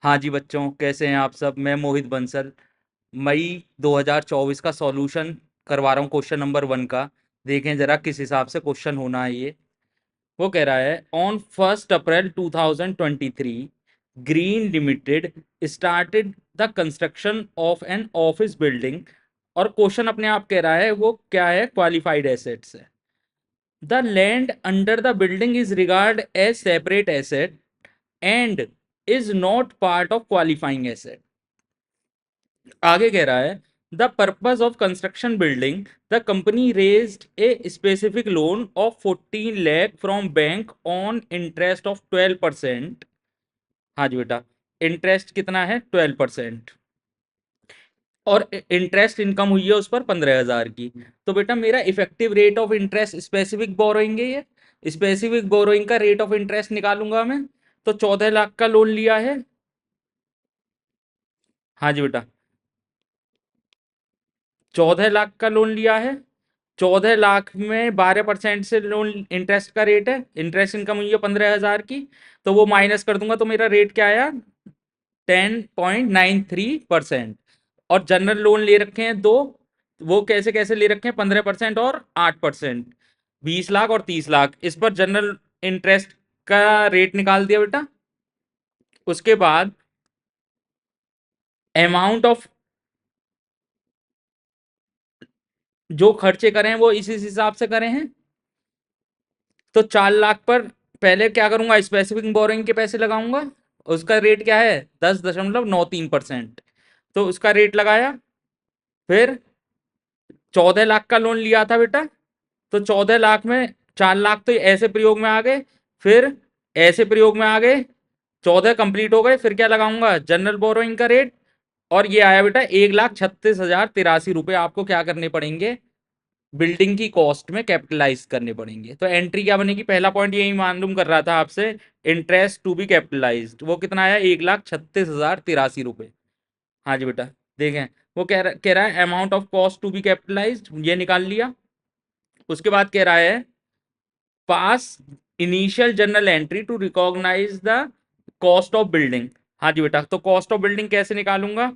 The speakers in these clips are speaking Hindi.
हाँ जी बच्चों, कैसे हैं आप सब। मैं मोहित बंसल मई 2024 का सॉल्यूशन करवा रहा हूँ क्वेश्चन नंबर 1 का। देखें जरा किस हिसाब से क्वेश्चन होना है ये। वो कह रहा है on 1 April 2023 Green Limited started the construction of an office building. और क्वेश्चन अपने आप कह रहा है वो क्या है, क्वालिफाइड एसेट्स है। The land under the building is regard as separate asset and is not part of qualifying asset. आगे कह रहा है the purpose of construction building, the company raised a specific loan of 14 lakh from bank on interest of 12%। हाँ जी बेटा, इंटरेस्ट कितना है 12%। और इंटरेस्ट इनकम हुई है उस पर 15,000 की। तो बेटा मेरा effective rate of interest specific borrowing है, ये स्पेसिफिक बोरोइंग का रेट ऑफ इंटरेस्ट निकालूंगा मैं। तो 14 लाख का लोन लिया है। हाँ जी बेटा, 14 लाख का लोन लिया है। 14 लाख में 12% से लोन इंटरेस्ट का रेट है, इंटरेस्ट इनकम हुई है 15,000 की। तो वो माइनस कर दूंगा तो मेरा रेट क्या आया, 10.93%। और जनरल लोन ले रखे हैं दो, वो कैसे कैसे ले रखे हैं, 15% और 8%। 20 लाख और 30 लाख, इस पर जनरल इंटरेस्ट का रेट निकाल दिया बेटा। उसके बाद अमाउंट ऑफ जो खर्चे करें वो इस हिसाब से करें हैं। तो 4 लाख पर पहले क्या करूंगा, स्पेसिफिक बोरोइंग के पैसे लगाऊंगा। उसका रेट क्या है, 10.93%। तो उसका रेट लगाया। फिर 14 लाख का लोन लिया था बेटा। तो 14 लाख में 4 लाख तो ऐसे प्रयोग में आ गए, फिर ऐसे प्रयोग में आ गए, 14 कंप्लीट हो गए। फिर क्या लगाऊंगा, जनरल बोरोइंग का रेट। और ये आया बेटा 1,36,083 रुपए आपको क्या करने पड़ेंगे, बिल्डिंग की कॉस्ट में कैपिटलाइज करने पड़ेंगे। तो एंट्री क्या बनेगी, पहला पॉइंट यही मालूम कर रहा था आपसे, इंटरेस्ट टू बी कैपिटलाइज्ड वो कितना आया, 1,36,083 रुपए। हाँ जी बेटा, देखें वो कह रहा है amount of cost to be capitalised, ये निकाल लिया। उसके बाद कह रहा है pass initial journal entry to recognise the cost of building. हाँ जी बेटा, तो कॉस्ट ऑफ बिल्डिंग कैसे निकालूंगा,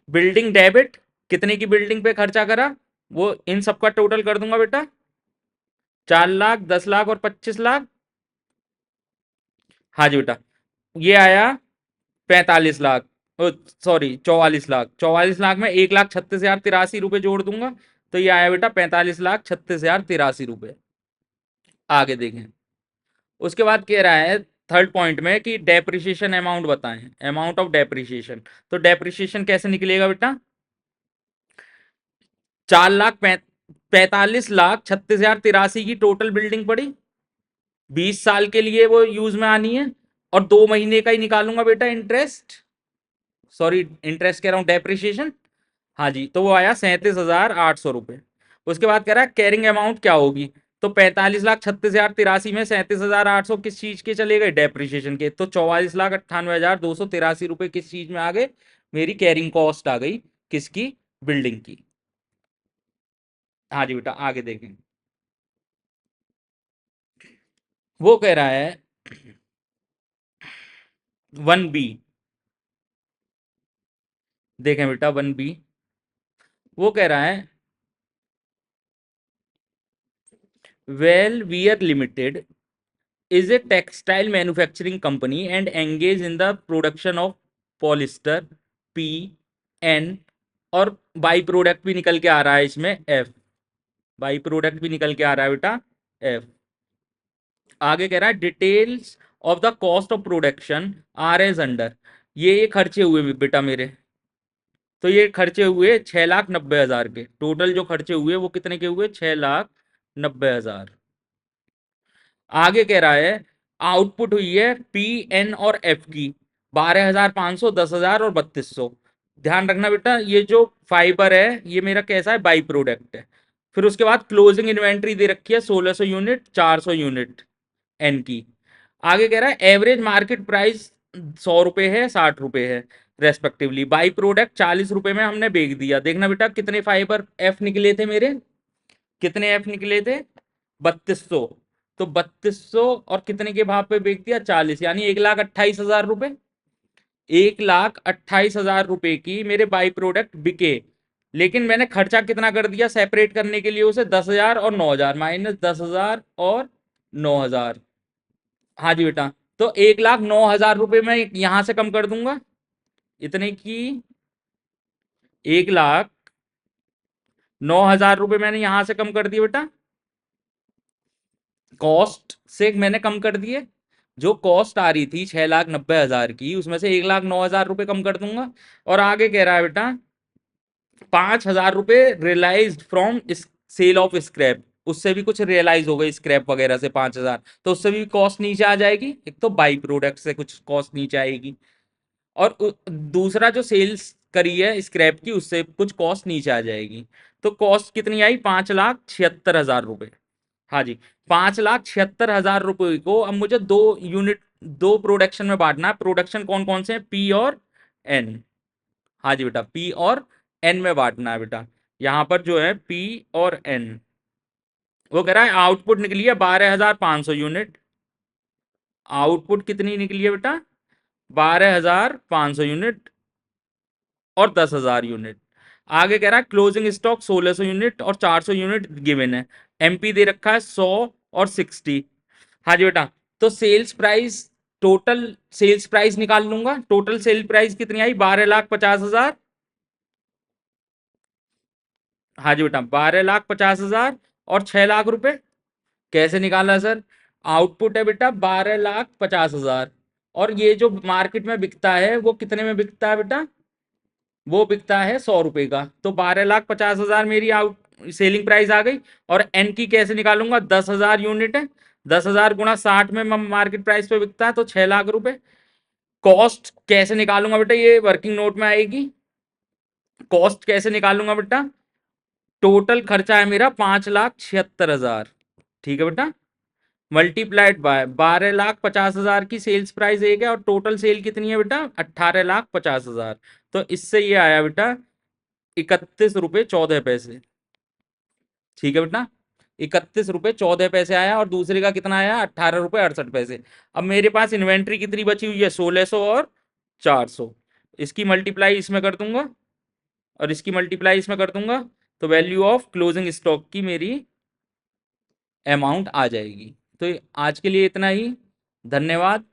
बिल्डिंग डेबिट, कितने की बिल्डिंग पे खर्चा करा वो इन सबका टोटल कर दूंगा बेटा। 4 लाख, 10 लाख और 25 लाख। हाँ जी बेटा, ये आया 45 लाख, सॉरी 44 लाख। 44 लाख में 1,36,083 रुपए जोड़ दूंगा। तो ये आया बेटा 45,36,083 रुपए। आगे देखें। उसके बाद कह रहा है थर्ड पॉइंट में कि डेप्रिसिएशन अमाउंट बताएं, अमाउंट ऑफ डेप्रिसिएशन। तो डेप्रिसिएशन कैसे निकलेगा बेटा, 4,45,36,083 की टोटल बिल्डिंग पड़ी, 20 साल के लिए वो यूज में आनी है। और 2 महीने का ही निकालूंगा बेटा इंटरेस्ट, सॉरी इंटरेस्ट कह रहा हूं, डेप्रिसिएशन। हाँ जी, तो वो आया 37,800 रुपए। उसके बाद कह रहा है कैरिंग अमाउंट क्या होगी। तो 45,36,083 में 37,800 किस चीज के चले गए, डेप्रिसिएशन के। तो 44,98,283 रुपए किस चीज में आ गए, मेरी कैरिंग कॉस्ट आ गई, किसकी, बिल्डिंग की। हाँ जी बेटा, आगे देखें। वो कह रहा है 1B, देखें बेटा 1B। वो कह रहा है well wear limited is a textile manufacturing company and engage in the production of polyester, P, N। और बाई प्रोडक्ट भी निकल के आ रहा है इसमें F, बाई प्रोडक्ट भी निकल के आ रहा है बेटा F। आगे कह रहा है details of the cost of production are as under. ये खर्चे हुए बेटा मेरे। तो ये खर्चे हुए 6,90,000 के, टोटल जो खर्चे हुए वो कितने के हुए, 6,90,000। आगे कह रहा है आउटपुट हुई है पी एन और एफ की 12,500, 10,000 और 3,200। ध्यान रखना बेटा ये जो फाइबर है ये मेरा कैसा है, बाई प्रोडक्ट है। फिर उसके बाद क्लोजिंग इन्वेंट्री दे रखी है 1,600 यूनिट, 400 यूनिट एन की। आगे कह रहा है एवरेज मार्केट प्राइस 100 रुपए है, 60 रुपए है रेस्पेक्टिवली। बाई प्रोडक्ट 40 रुपए में हमने बेच दिया। देखना बेटा कितने फाइबर एफ निकले थे मेरे, कितने एफ निकले थे, 3,200। तो 3,200 और कितने के भाव पे बेच दिया, 40, यानी 1,28,000 रुपए। 1,28,000 रुपए की मेरे बाई प्रोडक्ट बिके, लेकिन मैंने खर्चा कितना कर दिया सेपरेट करने के लिए उसे, 10,000 और 9,000, -10,000 और 9,000। हाँ जी बेटा, तो 1,09,000 रुपये मैं यहां से कम कर दूंगा, इतने की 1,09,000 रुपये मैंने यहां से कम कर दिए बेटा, कॉस्ट से मैंने कम कर दिए। जो कॉस्ट आ रही थी 6,90,000 की, उसमें से 1,09,000 रुपये कम कर दूंगा। और आगे कह रहा है बेटा 5,000 रुपये realise from sale of scrap, उससे भी कुछ रियलाइज हो गई स्क्रैप वगैरह से 5,000, तो उससे भी कॉस्ट नीचे आ जाएगी। एक तो बाई प्रोडक्ट से कुछ कॉस्ट नीचे आएगी, और दूसरा जो सेल्स करी है स्क्रैप की, उससे कुछ कॉस्ट नीचे आ जाएगी। तो कॉस्ट कितनी आई, 5,76,000 रुपये। हाँ जी, 5,76,000 रुपये को अब मुझे दो यूनिट, दो प्रोडक्शन में बांटना है। प्रोडक्शन कौन कौन से हैं, पी और एन। हाँ जी बेटा, पी और एन में बांटना है बेटा। यहां पर जो है पी और एन, वो कह रहा है आउटपुट निकली है 12,500 यूनिट। आउटपुट कितनी निकली है बेटा, 12,500 यूनिट और 10,000 यूनिट। आगे कह रहा है क्लोजिंग स्टॉक 1,600 यूनिट और 400 यूनिट गिवन है। एमपी दे रखा है 100 और 60। हाँ जी बेटा, तो sales price, total sales price निकाल लूंगा। टोटल सेल प्राइस कितनी आई, 12,50,000। हाँ जी बेटा, 12,50,000 और 6 लाख रुपए। कैसे निकाला सर, आउटपुट है बेटा 12,50,000, और ये जो मार्केट में बिकता है वो कितने में बिकता है बेटा, वो बिकता है 100 रुपए का। तो 12,50,000 मेरी आउट सेलिंग प्राइस आ गई। और एन की कैसे निकालूंगा, 10,000 यूनिट है, 10,000 गुणा 60 में मार्केट प्राइस पे बिकता है, तो 6 लाख रुपए। कॉस्ट कैसे निकालूंगा बेटा, ये वर्किंग नोट में आएगी। कॉस्ट कैसे निकालूंगा बेटा, टोटल खर्चा है मेरा 5,76,000, ठीक है बेटा, मल्टीप्लाइड बाय 12,50,000 की सेल्स प्राइस एक है, और टोटल सेल कितनी है बेटा, 18,50,000। तो इससे ये आया बेटा 31 रुपये 14 पैसे, ठीक है बेटा, 31 रुपये 14 पैसे आया। और दूसरे का कितना आया, 18 रुपये 68 पैसे। अब मेरे पास इन्वेंट्री कितनी बची हुई है, 1,600 और 400। इसकी मल्टीप्लाई इसमें कर दूंगा और इसकी मल्टीप्लाई इसमें कर दूंगा, तो वैल्यू ऑफ क्लोजिंग स्टॉक की मेरी अमाउंट आ जाएगी। तो आज के लिए इतना ही, धन्यवाद।